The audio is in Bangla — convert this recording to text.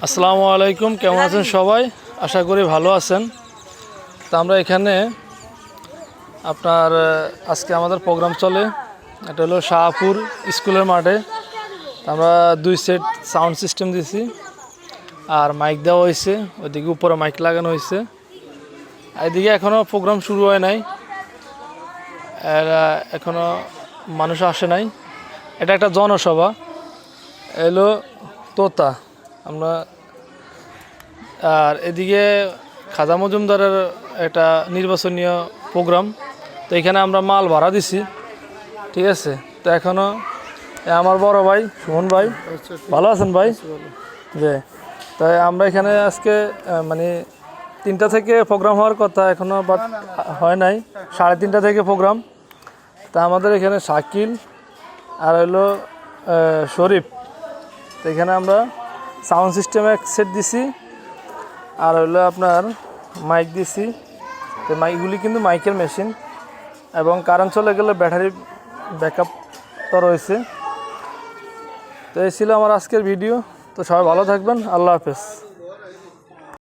আসসালামু আলাইকুম, কেমন আছেন সবাই? আশা করি ভালো আছেন। তো আমরা এখানে আপনার আজকে আমাদের প্রোগ্রাম চলে, এটা হলো শাহপুর স্কুলের মাঠে। আমরা 2 সেট সাউন্ড সিস্টেম দিয়েছি আর মাইক দেওয়া হয়েছে, ওইদিকে উপরে মাইক লাগানো হয়েছে। এদিকে এখনও প্রোগ্রাম শুরু হয় নাই, এখনও মানুষ আসে নাই। এটা একটা জনসভা, এলো তোতা আমরা। আর এদিকে খাজা মজুমদারের একটা নির্বাচনীয় প্রোগ্রাম, তো এখানে আমরা মাল ভাড়া দিছি, ঠিক আছে। তো এখনও আমার বড় ভাই সুমন ভাই, ভালো আছেন ভাই? যে তাই আমরা এখানে আজকে মানে 3টা থেকে প্রোগ্রাম হওয়ার কথা, এখনও বাট হয় নাই। 3:30 থেকে প্রোগ্রাম। তা আমাদের এখানে শাকিল আর হলো শরীফ। তো এখানে আমরা সাউন্ড সিস্টেম এক সেট দিছি আর হলো আপনার মাইক দিছি। তো মাইকগুলি কিন্তু মাইকের মেশিন, এবং কারেন্ট চলে গেলে ব্যাটারি ব্যাকআপ তো রয়েছে। তো এই ছিল আমার আজকের ভিডিও। তো সবাই ভালো থাকবেন, আল্লাহ হাফেজ।